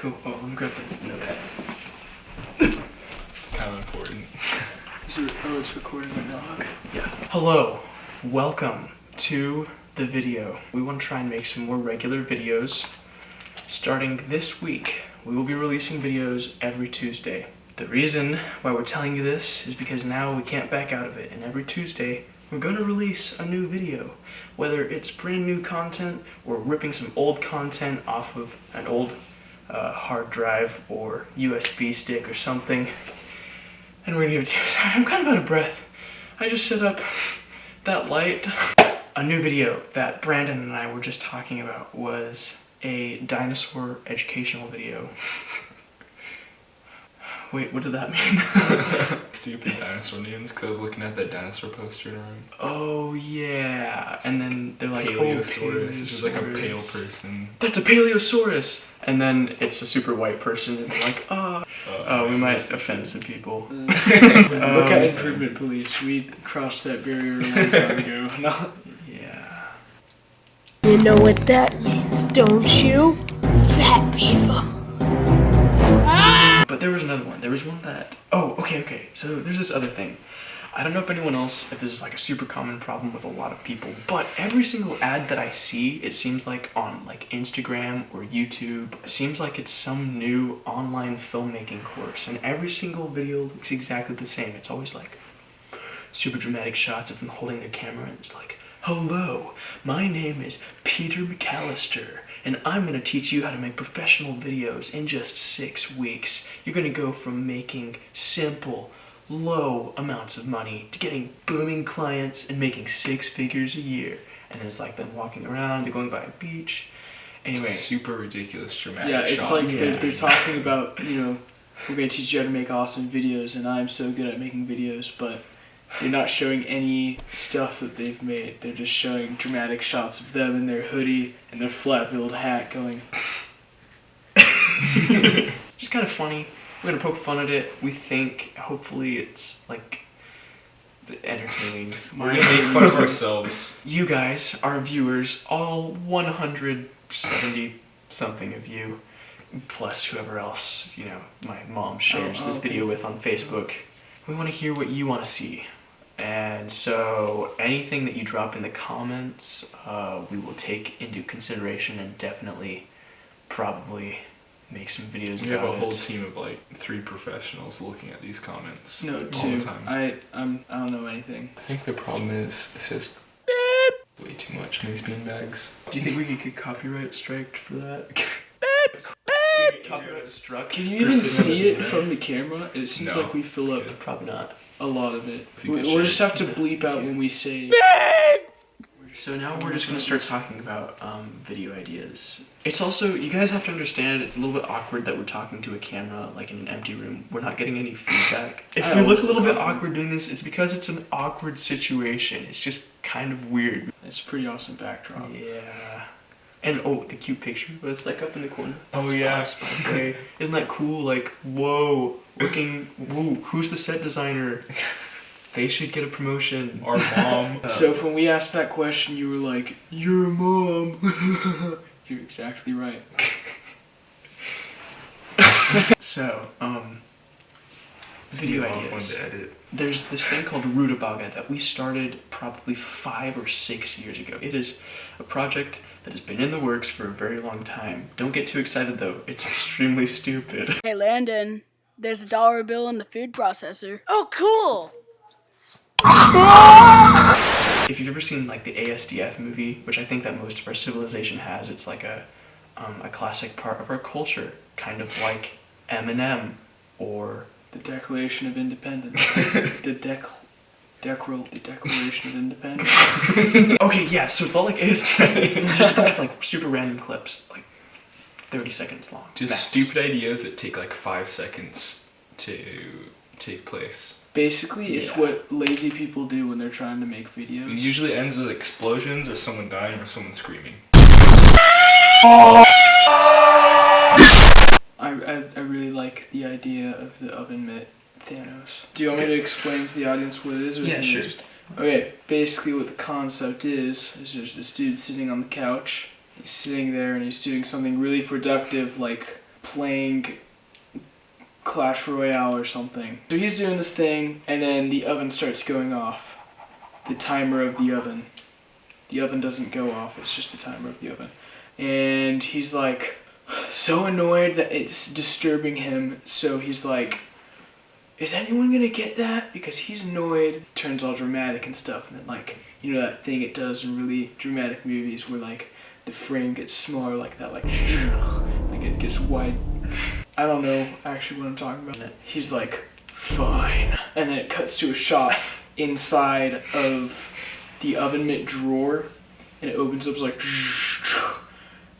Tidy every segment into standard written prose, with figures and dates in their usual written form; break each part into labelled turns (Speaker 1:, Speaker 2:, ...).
Speaker 1: Cool. Oh, let me grab the notepad.
Speaker 2: It's kind of important.
Speaker 1: It's recording my dog. Yeah. Hello. Welcome to the video. We want to try and make some more regular videos. Starting this week, we will be releasing videos every Tuesday. The reason why we're telling you this is because now we can't back out of it, and every Tuesday, we're going to release a new video. Whether it's brand new content, or ripping some old content off of an old hard drive or USB stick or something, and we're gonna give it to you. Sorry, I'm kind of out of breath. I just set up that light. A new video that Brandon and I were just talking about was a dinosaur educational video. Wait, what did that mean?
Speaker 2: Stupid dinosaur names, because I was looking at that dinosaur poster in a room.
Speaker 1: Oh yeah, and then they're like,
Speaker 2: Paleosaurus, which is like a pale person.
Speaker 1: That's a Paleosaurus! And then it's a super white person, it's like, we might offend some people.
Speaker 3: Look at Improvement Police, we crossed that barrier a long time ago.
Speaker 1: Yeah.
Speaker 4: You know what that means, don't you? Fat people.
Speaker 1: But there was another one. There was one that... Oh, okay. So there's this other thing. I don't know if anyone else, if this is like a super common problem with a lot of people, but every single ad that I see, it seems like on like Instagram or YouTube, it seems like it's some new online filmmaking course, and every single video looks exactly the same. It's always like super dramatic shots of them holding their camera, and it's like, hello, my name is Peter McAllister, and I'm going to teach you how to make professional videos in just 6 weeks. You're going to go from making simple, low amounts of money to getting booming clients and making 6 figures a year. And then it's like them walking around, they're going by a beach. Anyway.
Speaker 2: Super ridiculous dramatic
Speaker 3: Yeah, it's
Speaker 2: shots.
Speaker 3: like they're talking about, we're going to teach you how to make awesome videos, and I'm so good at making videos, but they're not showing any stuff that they've made. They're just showing dramatic shots of them in their hoodie and their flat-billed hat going...
Speaker 1: Just kind of funny. We're gonna poke fun at it. We think, hopefully, it's like entertaining.
Speaker 2: We're gonna make fun of ourselves.
Speaker 1: You guys, our viewers, all 170 something of you, plus whoever else, my mom shares this video with on Facebook. We want to hear what you want to see. And so anything that you drop in the comments, we will take into consideration and definitely, probably make some videos about it.
Speaker 2: We have a whole team of like 3 professionals looking at these comments.
Speaker 3: No,
Speaker 2: all
Speaker 3: 2.
Speaker 2: the time.
Speaker 3: I don't know anything.
Speaker 2: I think the problem is it says way too much in these beanbags.
Speaker 1: Do you think we could get copyright striked for that? Copyright struck.
Speaker 3: Can you even see it from the camera? It seems like we fill up
Speaker 1: Probably not.
Speaker 3: a lot of it. We'll just have to bleep out when we say...
Speaker 1: So now we're just going to start talking about video ideas. It's also, you guys have to understand, it's a little bit awkward that we're talking to a camera like in an empty room. We're not getting any feedback. If we look a little bit awkward doing this, it's because it's an awkward situation. It's just kind of weird.
Speaker 3: It's a pretty awesome backdrop.
Speaker 1: Yeah. And the cute picture was like up in the corner.
Speaker 2: Oh yeah.
Speaker 1: Okay. Isn't that cool? Like, whoa, who's the set designer? They should get a promotion.
Speaker 2: Our mom.
Speaker 3: So if when we asked that question, you were like, "Your mom." You're exactly right.
Speaker 1: So, video ideas.
Speaker 2: To edit.
Speaker 1: There's this thing called rutabaga that we started probably 5 or 6 years ago. It is a project that has been in the works for a very long time. Don't get too excited though. It's extremely stupid.
Speaker 4: Hey Landon, there's a $1 bill in the food processor.
Speaker 5: Oh, cool!
Speaker 1: If you've ever seen like the ASDF movie, which I think that most of our civilization has, it's like a classic part of our culture, kind of like Eminem or
Speaker 3: The Declaration of Independence. The Declaration of Independence.
Speaker 1: Okay, yeah, so it's all like ASDF, just a bunch of like super random clips, like 30 seconds long.
Speaker 2: Just
Speaker 1: max.
Speaker 2: stupid ideas that take like 5 seconds to take place.
Speaker 3: Basically, it's what lazy people do when they're trying to make videos.
Speaker 2: It usually ends with explosions or someone dying or someone screaming.
Speaker 3: I really like the idea of the oven mitt Thanos. Do you want me to explain to the audience what it is? Or
Speaker 1: Yeah, sure.
Speaker 3: Okay, basically what the concept is there's this dude sitting on the couch. He's sitting there and he's doing something really productive like playing Clash Royale or something. So he's doing this thing, and then the oven starts going off. The timer of the oven. The oven doesn't go off, it's just the timer of the oven. And he's like so annoyed that it's disturbing him, so he's like, is anyone gonna get that? Because he's annoyed, turns all dramatic and stuff, and then like, you know that thing it does in really dramatic movies where like the frame gets smaller like that, like it gets wide. I don't know actually what I'm talking about. He's like, fine. And then it cuts to a shot inside of the oven mitt drawer, and it opens up like,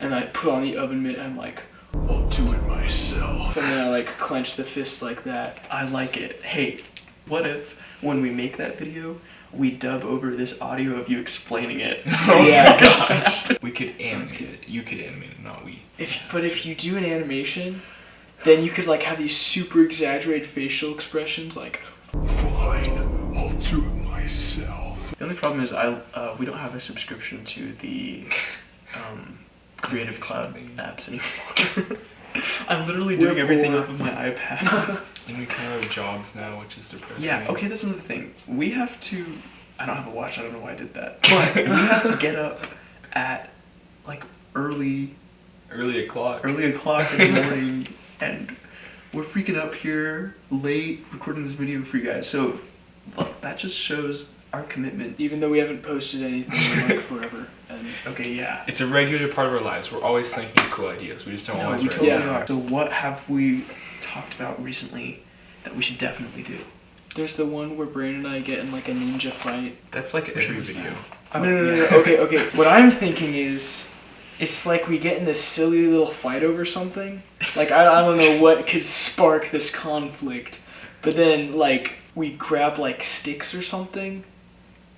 Speaker 3: and I put on the oven mitt and I'm like, I'll do it myself. And then I like clench the fist like that.
Speaker 1: I like it. Hey, what if when we make that video, we dub over this audio of you explaining it?
Speaker 3: Oh yeah.
Speaker 2: We could animate it. You could animate it, not we.
Speaker 3: But if you do an animation, then you could like have these super exaggerated facial expressions like, fine, I'll do it myself.
Speaker 1: The only problem is we don't have a subscription to the Creative Cloud apps anymore. I'm literally doing everything off of my iPad.
Speaker 2: And we kind of have jobs now, which is depressing.
Speaker 1: Yeah, okay, that's another thing. We have to... I don't have a watch, I don't know why I did that. But we have to get up at, like, early
Speaker 2: o'clock
Speaker 1: in the morning, and we're freaking up here late recording this video for you guys. So, look, that just shows our commitment.
Speaker 3: Even though we haven't posted anything in like forever. And
Speaker 1: Okay, yeah.
Speaker 2: It's a regular part of our lives. We're always thinking of cool ideas. We just don't
Speaker 1: No,
Speaker 2: always
Speaker 1: we
Speaker 2: write
Speaker 1: totally
Speaker 2: them
Speaker 1: are.
Speaker 2: down.
Speaker 1: So what have we talked about recently that we should definitely do?
Speaker 3: there's the one where Brandon and I get in like a ninja fight.
Speaker 2: That's like
Speaker 1: Which
Speaker 2: every
Speaker 1: one was
Speaker 2: video.
Speaker 1: that?
Speaker 3: No. Okay. What I'm thinking is, it's like we get in this silly little fight over something. Like, I don't know what could spark this conflict. But then, like, we grab, like, sticks or something,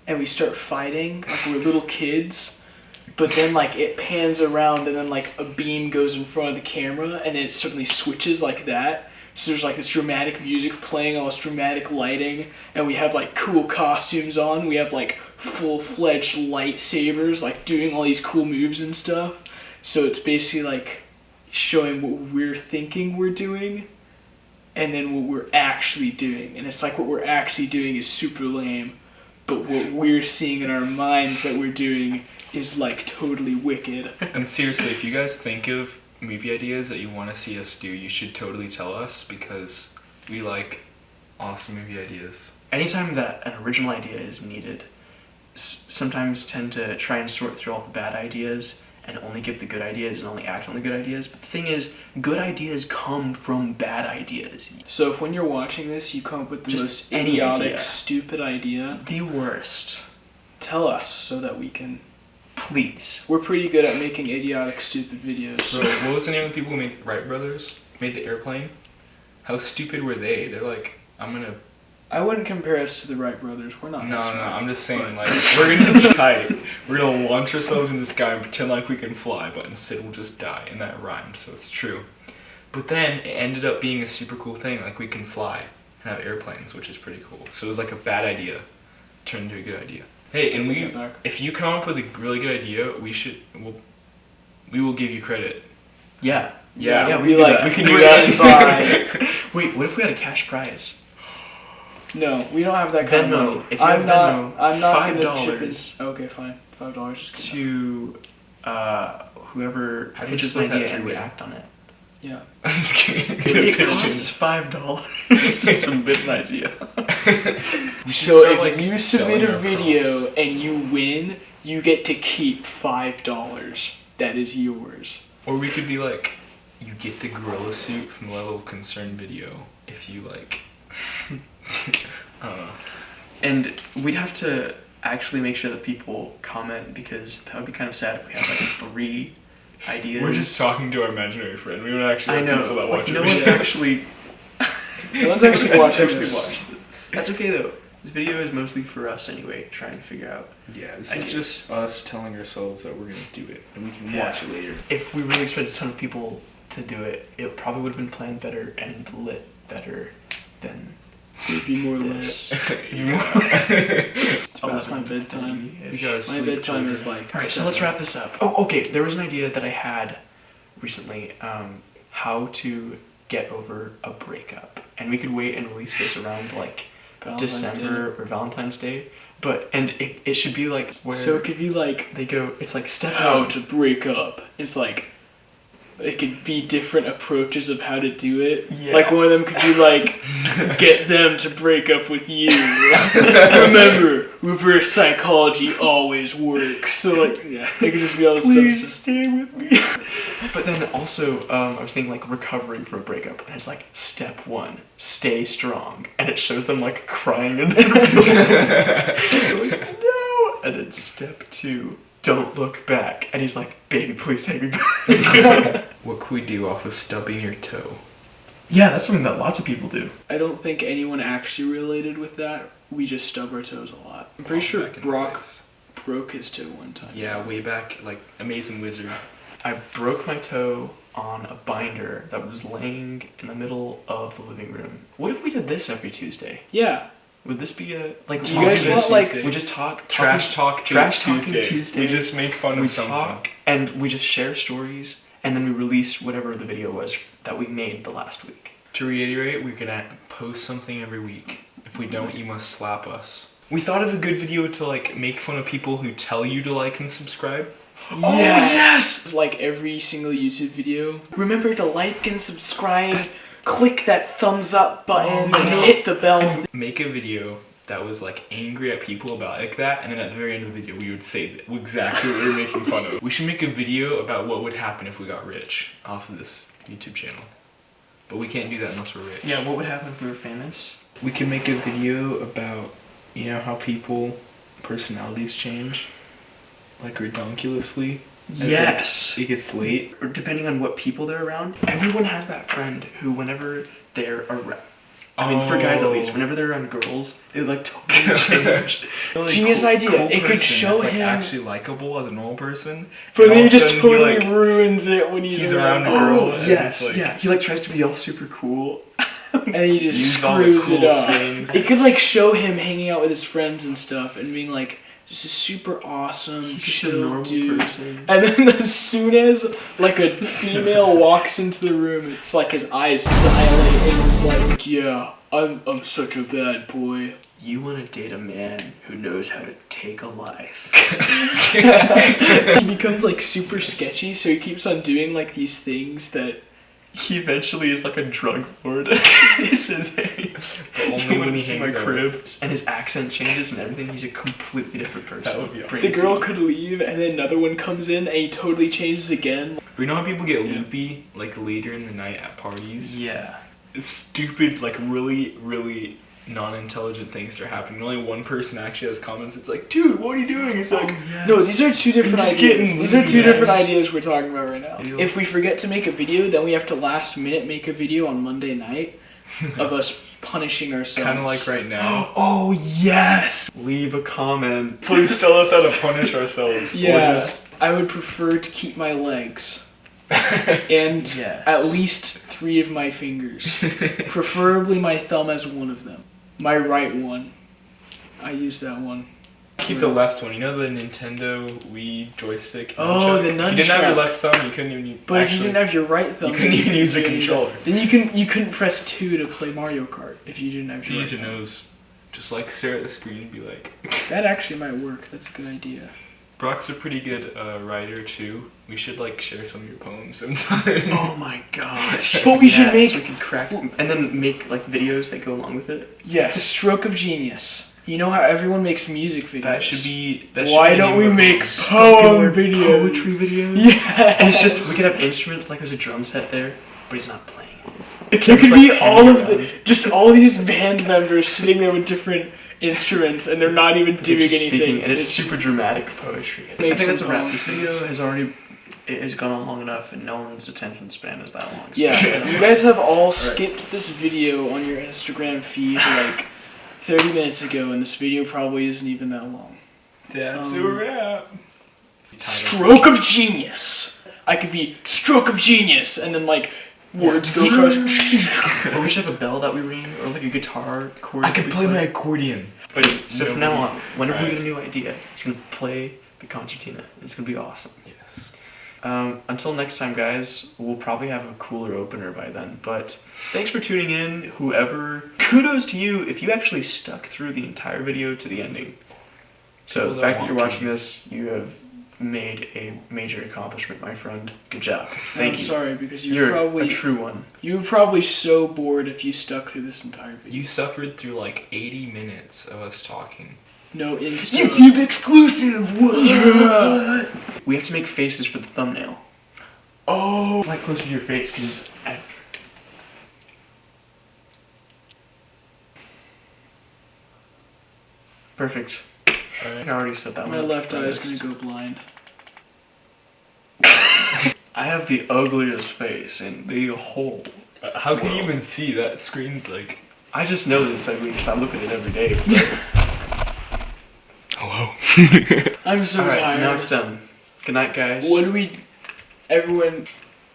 Speaker 3: and we start fighting, like we're little kids. But then, like, it pans around, and then, like, a beam goes in front of the camera, and then it suddenly switches like that. So there's, like, this dramatic music playing, all this dramatic lighting, and we have, like, cool costumes on. We have, like, full-fledged lightsabers, like, doing all these cool moves and stuff. So it's basically, like, showing what we're thinking we're doing, and then what we're actually doing. And it's like what we're actually doing is super lame, but what we're seeing in our minds that we're doing is, like, totally wicked.
Speaker 2: And seriously, if you guys think of movie ideas that you want to see us do, you should totally tell us, because we like awesome movie ideas.
Speaker 1: Anytime that an original idea is needed, sometimes tend to try and sort through all the bad ideas and only give the good ideas and only act on the good ideas. But the thing is, good ideas come from bad ideas.
Speaker 3: So if when you're watching this, you come up with the
Speaker 1: Just
Speaker 3: most
Speaker 1: any
Speaker 3: idiotic,
Speaker 1: idea.
Speaker 3: stupid idea,
Speaker 1: The worst.
Speaker 3: tell us so that we can...
Speaker 1: Please.
Speaker 3: We're pretty good at making idiotic, stupid videos.
Speaker 2: So what was the name of the people who made the Wright brothers? Made the airplane? How stupid were they? They're like,
Speaker 3: I wouldn't compare us to the Wright brothers. We're not
Speaker 2: No,
Speaker 3: that smart.
Speaker 2: I'm just saying, like, we're gonna die. We're gonna launch ourselves in the sky and pretend like we can fly, but instead we'll just die. And that rhymed, so it's true. But then it ended up being a super cool thing, like we can fly and have airplanes, which is pretty cool. So it was like a bad idea turned into a good idea. Hey, and
Speaker 3: Let's take it back.
Speaker 2: if you come up with a really good idea, we will give you credit.
Speaker 1: Yeah.
Speaker 3: Yeah,
Speaker 1: we
Speaker 3: we like, we can do that and buy.
Speaker 1: Wait, what if we had a cash prize?
Speaker 3: No, we don't have that kind
Speaker 1: Venmo.
Speaker 3: of money.
Speaker 1: If you have Venmo,
Speaker 3: I'm not gonna chip in.
Speaker 1: $5
Speaker 3: Okay, fine. $5 is good.
Speaker 1: to whoever
Speaker 2: How do you
Speaker 1: pitches an
Speaker 2: split that
Speaker 1: idea and we
Speaker 2: three-way?
Speaker 1: act on it.
Speaker 3: Yeah.
Speaker 2: I'm just kidding.
Speaker 1: It costs $5 to submit an idea.
Speaker 3: So
Speaker 2: start,
Speaker 3: if
Speaker 2: like,
Speaker 3: you submit
Speaker 2: selling
Speaker 3: a
Speaker 2: our
Speaker 3: video
Speaker 2: prompts.
Speaker 3: and you win, you get to keep $5. That is yours.
Speaker 2: Or we could be like, you get the gorilla suit from the Level of Concern video if you like. I don't know.
Speaker 1: And we'd have to actually make sure that people comment, because that would be kind of sad if we had like 3 ideas.
Speaker 2: We're just talking to our imaginary friend. We don't actually
Speaker 1: I
Speaker 2: have
Speaker 1: know.
Speaker 2: people that
Speaker 1: Like,
Speaker 2: watch
Speaker 1: no
Speaker 2: our
Speaker 1: one's
Speaker 2: videos.
Speaker 1: actually.
Speaker 3: No one's actually watching
Speaker 1: actually
Speaker 3: this.
Speaker 1: watches it. That's okay though. This video is mostly for us anyway, trying to figure out.
Speaker 2: Yeah, this
Speaker 1: ideas.
Speaker 2: is just us telling ourselves that we're gonna do it, and we can
Speaker 1: Yeah.
Speaker 2: watch it later.
Speaker 1: If we really expected a ton of people to do it, it probably would have been planned better and lit better than
Speaker 3: It would be more lit.
Speaker 1: this.
Speaker 3: Oh, it's my bedtime.
Speaker 2: We gotta
Speaker 3: My
Speaker 2: sleep,
Speaker 3: bedtime is
Speaker 2: children.
Speaker 3: like.
Speaker 1: Alright, so let's wrap this up. Oh, okay. There was an idea that I had recently. how to get over a breakup, and we could wait and release this around like December or Valentine's Day. And it should be like where
Speaker 3: So it could be like
Speaker 1: they go. It's like step
Speaker 3: how
Speaker 1: one.
Speaker 3: to break up. It's like it could be different approaches of how to do it.
Speaker 1: Yeah.
Speaker 3: Like one of them could be like get them to break up with you. Remember, reverse psychology always works. So like it could just be all this
Speaker 1: Please
Speaker 3: stuff.
Speaker 1: stay with me. But then also, I was thinking like recovering from a breakup, and it's like step one, stay strong, and it shows them like crying in their room. Like, no. And then step two, don't look back, and he's like, baby, please take me back.
Speaker 2: What could we do off of stubbing your toe?
Speaker 1: Yeah, that's something that lots of people do.
Speaker 3: I don't think anyone actually related with that. We just stub our toes a lot. I'm pretty sure
Speaker 2: Back in
Speaker 3: Brock
Speaker 2: place.
Speaker 3: broke his toe one time.
Speaker 2: Yeah, way back, like Amazing Wizard.
Speaker 1: I broke my toe on a binder that was laying in the middle of the living room. What if we did this every Tuesday?
Speaker 3: Yeah.
Speaker 1: Would this be a like?
Speaker 3: Do you guys want, like,
Speaker 1: we just talk
Speaker 2: Trash talk
Speaker 1: Tuesday.
Speaker 2: We just make fun
Speaker 1: We
Speaker 2: of something.
Speaker 1: talk and we just share stories, and then we release whatever the video was that we made the last week.
Speaker 2: To reiterate, we're gonna post something every week. If we don't, you must slap us. We thought of a good video to like make fun of people who tell you to like and subscribe.
Speaker 3: Yes! Like every single YouTube video. Remember to like and subscribe. Click that thumbs up button and hit the bell.
Speaker 2: Make a video that was like angry at people about like that, and then at the very end of the video we would say exactly what we were making fun of. We should make a video about what would happen if we got rich off of this YouTube channel. But we can't do that unless we're rich.
Speaker 1: Yeah, what would happen if we were famous?
Speaker 2: We can make a video about, you know, how people personalities change, like redonkulously.
Speaker 1: Yes.
Speaker 2: It gets late.
Speaker 1: Or depending on what people they're around. Everyone has that friend who, whenever they're around, I mean, for guys at least, whenever they're around girls, they like totally change.
Speaker 3: Genius idea. It could
Speaker 2: person
Speaker 3: show
Speaker 2: that's, like,
Speaker 3: him-
Speaker 2: actually likable as a normal person.
Speaker 3: But
Speaker 2: and
Speaker 3: then
Speaker 2: all
Speaker 3: he
Speaker 2: of a
Speaker 3: just
Speaker 2: sudden he,
Speaker 3: totally
Speaker 2: like,
Speaker 3: ruins it when he's
Speaker 2: around a
Speaker 3: around.
Speaker 2: girl.
Speaker 1: Oh,
Speaker 2: and
Speaker 1: yes,
Speaker 2: it's like-
Speaker 1: yeah. He like tries to be all super cool.
Speaker 3: And then he just
Speaker 2: Use all the
Speaker 3: screws
Speaker 2: cool
Speaker 3: it up.
Speaker 2: things.
Speaker 3: It could like show him hanging out with his friends and stuff and being like just a super awesome,
Speaker 1: He's just a
Speaker 3: chill
Speaker 1: normal
Speaker 3: dude.
Speaker 1: person.
Speaker 3: And then as soon as like a female walks into the room, it's like his eyes dilate and it's like, yeah, I'm such a bad boy.
Speaker 1: You want to date a man who knows how to take a life.
Speaker 3: He becomes like super sketchy, so he keeps on doing like these things that
Speaker 1: He eventually is like a drug lord. He says, hey,
Speaker 2: But only
Speaker 1: you
Speaker 2: when
Speaker 1: want
Speaker 2: he
Speaker 1: to see my
Speaker 2: hangs out
Speaker 1: crib?
Speaker 2: with-
Speaker 1: And his accent changes and everything. He's a completely different person.
Speaker 2: That would be awesome.
Speaker 3: the
Speaker 1: Crazy.
Speaker 3: girl could leave and then another one comes in and he totally changes again.
Speaker 2: We know how people get loopy like later in the night at parties.
Speaker 1: Yeah.
Speaker 2: Stupid, like really, really non-intelligent things are happening. Only one person actually has comments. It's like, dude, what are you doing? It's like,
Speaker 3: No, these are two different
Speaker 2: just
Speaker 3: ideas.
Speaker 2: getting
Speaker 3: These are two
Speaker 2: loopy,
Speaker 3: different
Speaker 2: guys.
Speaker 3: ideas we're talking about right now.
Speaker 1: Ew.
Speaker 3: If we forget to make a video, then we have to last minute make a video on Monday night of us punishing ourselves.
Speaker 2: kind of like right now.
Speaker 1: Oh, yes! Leave a comment.
Speaker 2: Please tell us how to punish ourselves.
Speaker 3: Yeah,
Speaker 2: Or just
Speaker 3: I would prefer to keep my legs and
Speaker 1: Yes.
Speaker 3: at least 3 of my fingers, preferably my thumb as one of them. My right one. I use that one.
Speaker 2: keep the left one. You know the Nintendo Wii joystick?
Speaker 3: Oh, the
Speaker 2: If you didn't have your
Speaker 3: nunchuck.
Speaker 2: left thumb, you couldn't even.
Speaker 3: But if
Speaker 2: actually,
Speaker 3: you didn't have your right thumb,
Speaker 2: you couldn't
Speaker 3: then
Speaker 2: even use the
Speaker 3: couldn't do
Speaker 2: controller.
Speaker 3: that. Then you couldn't press 2 to play Mario Kart if you didn't have your
Speaker 2: use
Speaker 3: right
Speaker 2: your
Speaker 3: thumb.
Speaker 2: nose, just like stare at the screen and be like.
Speaker 3: That actually might work. That's a good idea.
Speaker 2: Brock's a pretty good writer too. We should like share some of your poems sometime.
Speaker 1: Oh my gosh.
Speaker 3: But we should
Speaker 1: Yes,
Speaker 3: make-
Speaker 1: we could crack and then make like videos that go along with it.
Speaker 3: Yes, stroke of genius. You know how everyone makes music videos?
Speaker 2: That should be. That
Speaker 3: Why
Speaker 2: should be
Speaker 3: don't
Speaker 2: the
Speaker 3: we
Speaker 2: name of our
Speaker 3: make
Speaker 2: poem.
Speaker 3: poem
Speaker 1: Spoken word
Speaker 3: videos?
Speaker 1: poetry videos.
Speaker 3: Yeah.
Speaker 1: And it's just we could have instruments like there's a drum set there, but he's not playing.
Speaker 3: There could
Speaker 1: It's
Speaker 3: be
Speaker 1: like
Speaker 3: all of
Speaker 1: penny
Speaker 3: the just all these band members sitting there with different instruments and they're not even
Speaker 1: They're
Speaker 3: doing
Speaker 1: just
Speaker 3: anything.
Speaker 1: speaking, and it's super dramatic poetry. I
Speaker 3: Make
Speaker 1: think that's a
Speaker 3: some
Speaker 1: wrap.
Speaker 3: poems.
Speaker 1: This video has already it has gone on long enough, and no one's attention span is that long.
Speaker 3: Yeah, you guys have all skipped this video on your Instagram feed like 30 minutes ago, and this video probably isn't even that long.
Speaker 2: That's a
Speaker 3: Um,
Speaker 2: wrap.
Speaker 3: Stroke of genius. I could be stroke of genius, and then like words go across.
Speaker 1: Or we should have a bell that we ring, or like a guitar chord.
Speaker 2: I
Speaker 1: that
Speaker 2: could
Speaker 1: we
Speaker 2: play my accordion.
Speaker 1: But so from now on, whenever we
Speaker 2: Right.
Speaker 1: get a new idea, he's gonna play the concertina. It's gonna be awesome.
Speaker 2: Yes.
Speaker 1: Until next time, guys, we'll probably have a cooler opener by then. But thanks for tuning in, whoever. Kudos to you if you actually stuck through the entire video to the ending. So the fact that you're watching this, you have made a major accomplishment, my friend. Good job. Thank you.
Speaker 3: I'm sorry, because
Speaker 1: You're a true one.
Speaker 3: You were probably so bored if you stuck through this entire video.
Speaker 2: You suffered through like 80 minutes of us talking.
Speaker 3: No Insta.
Speaker 1: YouTube exclusive! What? We have to make faces for the thumbnail. Oh! Slide closer to your face, because Perfect.
Speaker 2: Alright.
Speaker 1: I already said that one.
Speaker 3: My left eye is gonna go blind.
Speaker 1: I have the ugliest face in the whole.
Speaker 2: How can you
Speaker 1: world.
Speaker 2: even see that screen's like...
Speaker 1: I just know that it's ugly because I look at it every day.
Speaker 2: Hello.
Speaker 3: I'm so
Speaker 1: Alright,
Speaker 3: tired.
Speaker 1: now it's done. Good night, guys.
Speaker 3: What do we... Everyone...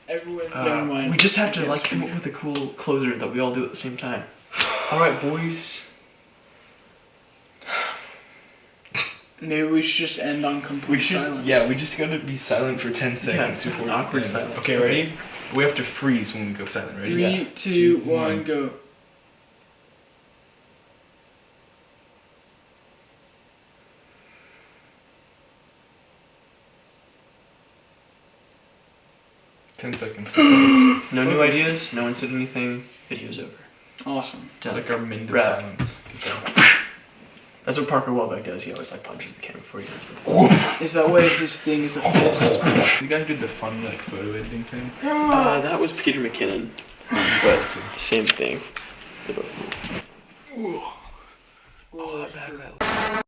Speaker 3: never mind.
Speaker 1: We just have to
Speaker 3: Yes,
Speaker 1: like come up with a cool closer that we all do at the same time. Alright, boys.
Speaker 3: Maybe we should just end on complete silence.
Speaker 2: Yeah, we just gotta be silent for 10 seconds before we
Speaker 1: awkward
Speaker 2: end.
Speaker 1: silence.
Speaker 2: Okay, ready? We have to freeze when we go silent. Ready?
Speaker 3: 3, 2, 1, go.
Speaker 2: Ten seconds.
Speaker 1: No new ideas, no one said anything, video's over.
Speaker 3: Awesome.
Speaker 2: It's like our minute of
Speaker 1: Wrap.
Speaker 2: silence. Good job.
Speaker 1: That's what Parker Welbeck does, he always like punches the camera before he hits it.
Speaker 3: Is that why his thing is a fist?
Speaker 2: You guys did the funny like photo editing thing?
Speaker 1: That was Peter McKinnon, but same thing.
Speaker 3: Oh, that backlight.